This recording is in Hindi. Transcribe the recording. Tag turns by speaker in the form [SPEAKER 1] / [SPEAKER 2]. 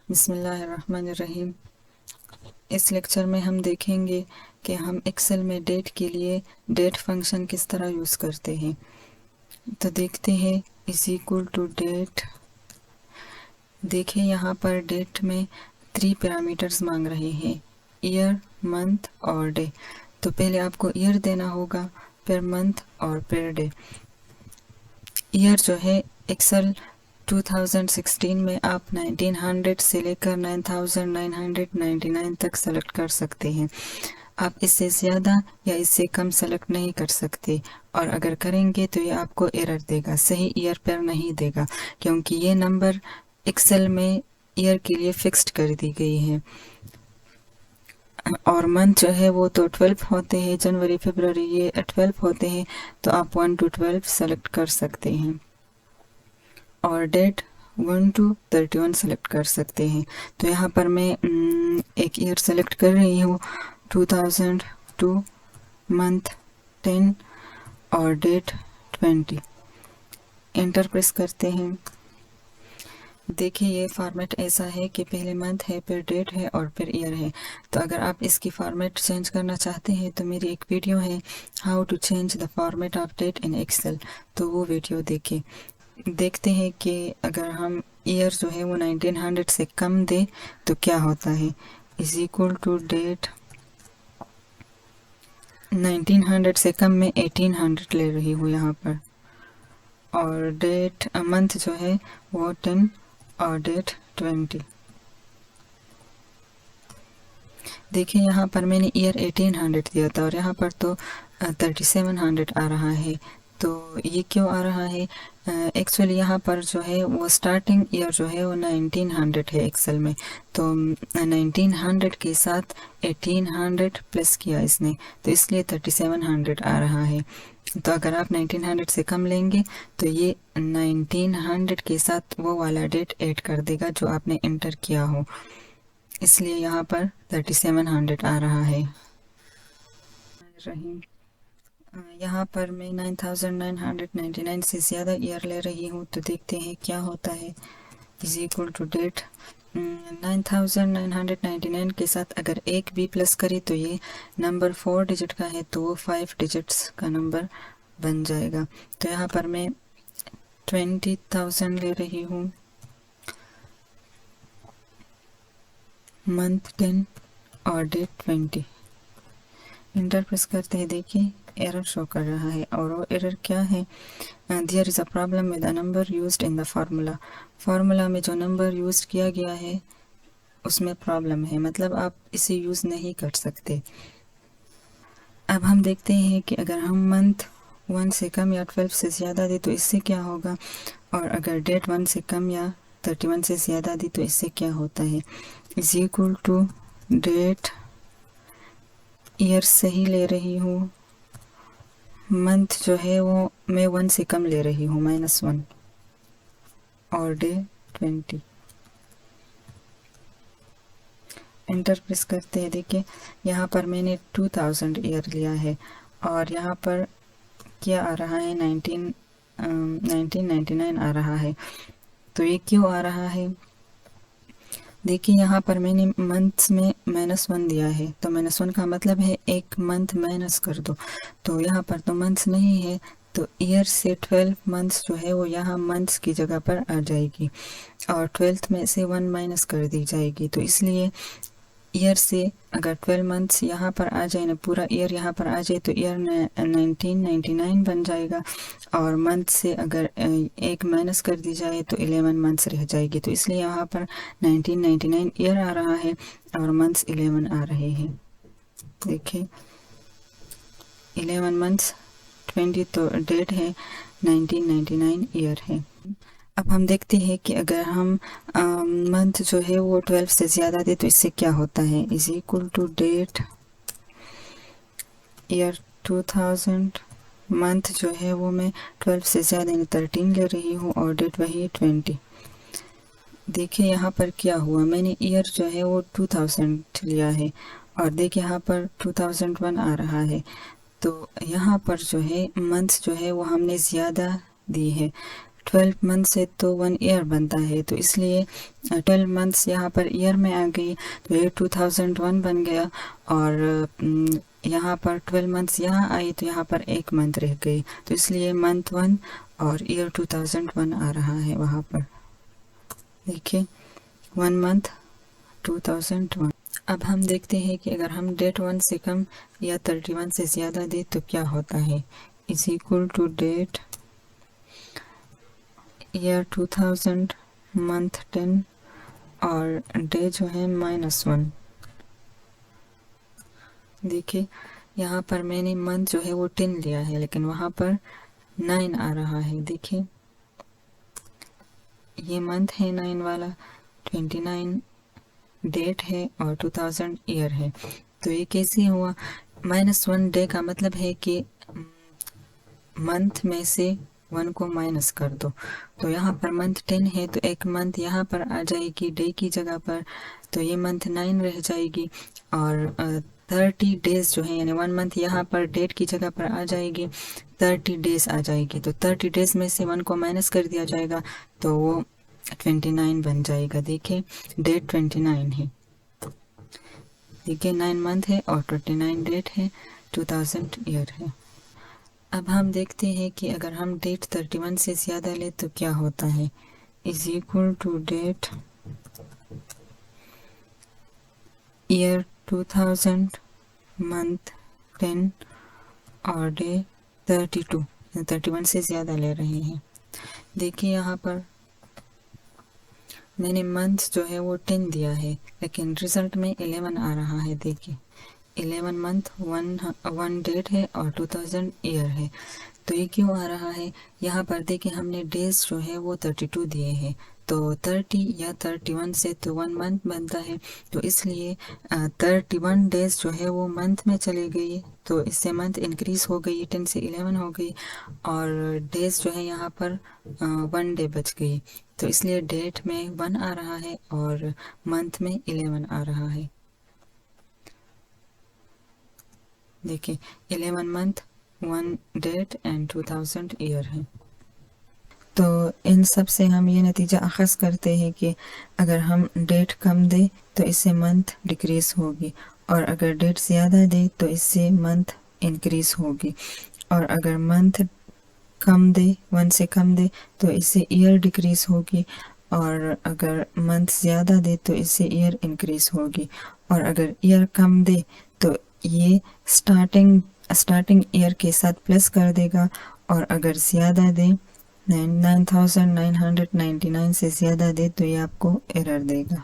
[SPEAKER 1] बिस्मिल्लाहिर्रहमानिर्रहीम। इस लेक्चर में हम देखेंगे कि हम एक्सेल में डेट के लिए डेट फंक्शन किस तरह यूज़ करते हैं। तो देखते हैं इज इक्वल टू डेट। देखिए यहाँ पर डेट में 3 पैरामीटर्स मांग रहे हैं, ईयर, मंथ और डे। तो पहले आपको ईयर देना होगा, फिर मंथ और फिर डे। ईयर जो है एक्सेल 2016 में आप 1900 से लेकर 9999 तक सेलेक्ट कर सकते हैं। आप इससे ज़्यादा या इससे कम सेलेक्ट नहीं कर सकते, और अगर करेंगे तो ये आपको एरर देगा, सही ईयर पर नहीं देगा, क्योंकि ये नंबर एक्सेल में ईयर के लिए फिक्स्ड कर दी गई है। और मंथ जो है वो तो 12 होते हैं, जनवरी फरवरी ये 12 होते हैं, तो आप 1 to 12 सेलेक्ट कर सकते हैं। और डेट 1 to 31 सेलेक्ट कर सकते हैं। तो यहाँ पर मैं एक ईयर सेलेक्ट कर रही हूँ 2002, मंथ 10 और डेट 20। एंटर प्रेस करते हैं। देखिए ये फॉर्मेट ऐसा है कि पहले मंथ है, फिर डेट है और फिर ईयर है। तो अगर आप इसकी फॉर्मेट चेंज करना चाहते हैं तो मेरी एक वीडियो है how to change the format of date in Excel, तो वो वीडियो देखिए। देखते हैं कि अगर हम ईयर जो है वो 1900 से कम दे तो क्या होता है। इज इक्वल टू डेट 1900 से कम में 1800 ले रही हूँ यहाँ पर, और डेट मंथ जो है वो 10 और डेट 20। देखिए यहाँ पर मैंने ईयर 1800 दिया था और यहाँ पर तो 3700 आ रहा है। तो ये क्यों आ रहा है? एक्चुअली यहाँ पर जो है वो स्टार्टिंग ईयर जो है वो 1900 है एक्सेल में, तो 1900 के साथ 1800 प्लस किया इसने, तो इसलिए 3700 आ रहा है। तो अगर आप 1900 से कम लेंगे तो ये 1900 के साथ वो वाला डेट ऐड कर देगा जो आपने एंटर किया हो, इसलिए यहाँ पर 3700 आ रहा है। रही यहाँ पर मैं 9999 से ज़्यादा ईयर ले रही हूँ, तो देखते हैं क्या होता है। इज इक्वल टू डेट 9999 के साथ अगर एक भी प्लस करें तो ये नंबर 4 डिजिट का है, तो वो 5 डिजिट्स का नंबर बन जाएगा। तो यहाँ पर मैं 20,000 ले रही हूँ, मंथ 10 और डेट 20। इंटर प्रेस करते हैं। देखिए एरर शो कर रहा है, और वो एरर क्या है? There is a problem with the number used in the formula. Formula में जो नंबर यूज किया गया है उसमें प्रॉब्लम है, मतलब आप इसे यूज़ नहीं कर सकते। अब हम देखते हैं कि अगर हम मंथ 1 से कम या 12 से ज़्यादा दे तो इससे क्या होगा, और अगर डेट 1 से कम या 31 से ज़्यादा दी तो इससे क्या होता है। Is equal to date, year सही ले रही हूँ, मंथ जो है वो मैं 1 से कम ले रही हूँ, -1, और डे 20। एंटर प्रेस करते हैं। देखिए यहाँ पर मैंने 2000 ईयर लिया है, और यहाँ पर क्या आ रहा है 1999 आ रहा है। तो ये क्यों आ रहा है? देखिए यहाँ पर मैंने मंथ्स में -1 दिया है, तो -1 का मतलब है एक मंथ माइनस कर दो, तो यहाँ पर तो मंथ्स नहीं है, तो ईयर से 12 मंथ्स जो है वो यहाँ मंथ्स की जगह पर आ जाएगी, और 12th में से 1 माइनस कर दी जाएगी। तो इसलिए ईयर से अगर 12 मंथ्स यहाँ पर आ जाए ना, पूरा ईयर यहाँ पर आ जाए, तो ईयर 1999 बन जाएगा, और मंथ से अगर एक माइनस कर दी जाए तो 11 मंथ्स रह जाएगी। तो इसलिए यहाँ पर 1999 ईयर आ रहा है और मंथ्स 11 आ रहे हैं। देखिए 11 मंथ्स 20 तो डेट है, 1999 ईयर है। अब हम देखते हैं कि अगर हम मंथ जो है वो 12 से ज़्यादा दे तो इससे क्या होता है। Is equal to date, year 2000, month जो है वो मैं 12 से ज़्यादा यानी 13 ले रही हूँ, और डेट वही 20। देखिए यहाँ पर क्या हुआ, मैंने ईयर जो है वो 2000 लिया है, और देखिए यहाँ पर 2001 आ रहा है। तो यहाँ पर जो है मंथ्स जो है वो हमने ज़्यादा दी है, 12 मंथ्स है तो 1 ईयर बनता है, तो इसलिए 12 मंथ्स यहाँ पर ईयर में आ गई, तो ये 2001 बन गया। और यहाँ पर 12 मंथ्स यहाँ आई तो यहाँ पर एक मंथ रह गई, तो इसलिए मंथ 1 और ईयर 2001 आ रहा है वहाँ पर। देखिए 1 मंथ 2001। अब हम देखते हैं कि अगर हम डेट 1 से कम या 31 से ज़्यादा दे तो क्या होता है। Is equal to date year 2000 month 10 और डे जो है -1। देखिए यहाँ पर मैंने मंथ जो है वो 10 लिया है, लेकिन वहाँ पर 9 आ रहा है। देखिए ये मंथ है 9 वाला, 29 डेट है और 2000 ईयर है। तो ये कैसे हुआ? -1 डे का मतलब है कि मंथ में से 1 को माइनस कर दो। तो यहाँ पर मंथ 10 है तो एक मंथ यहाँ पर आ जाएगी डे की जगह पर, तो ये मंथ 9 रह जाएगी। और 30 डेज जो है यानी 1 मंथ यहाँ पर डेट की जगह पर आ जाएगी, 30 डेज आ जाएगी। तो 30 डेज में से 1 को माइनस कर दिया जाएगा तो वो 29 बन जाएगा। देखिए डेट 29 है, देखिए 9 मंथ है और 29 डेट है, 2000 ईयर है। अब हम देखते हैं कि अगर हम डेट 31 से ज़्यादा ले तो क्या होता है। Is equal to date year 2000 month 10 और डे 32, 31 से ज़्यादा ले रहे हैं। देखिए यहाँ पर मैंने मंथ जो है वो 10 दिया है, लेकिन रिजल्ट में 11 आ रहा है। देखिए 11 मंथ 1 डेट है और 2000 ईयर है। तो ये क्यों आ रहा है? यहाँ पर देखिए हमने डेज जो है वो 32 दिए हैं, तो 30 या 31 से तो 1 मंथ बनता है, तो इसलिए 31 डेज जो है वो मंथ में चले गई, तो इससे मंथ इंक्रीज हो गई, 10 से 11 हो गई, और डेज जो है यहाँ पर 1 डे बच गई, तो इसलिए डेट में 1 आ रहा है और मंथ में 11 आ रहा है। देखिए 11 मंथ 1 डेट एंड 2000 ईयर है। तो इन सब से हम ये नतीजा अखज़ करते हैं कि अगर हम डेट कम दें तो इससे मंथ डिक्रीज़ होगी, और अगर डेट ज़्यादा दे तो इससे मंथ इंक्रीज़ होगी, और अगर मंथ कम दे 1 से कम दे तो इससे ईयर डिक्रीज़ होगी, और अगर मंथ ज़्यादा दे तो इससे ईयर इंक्रीज़ होगी, और अगर ईयर कम दे तो ये स्टार्टिंग ईयर के साथ प्लस कर देगा, और अगर ज़्यादा दे 9999 से ज़्यादा दे तो ये आपको एरर देगा।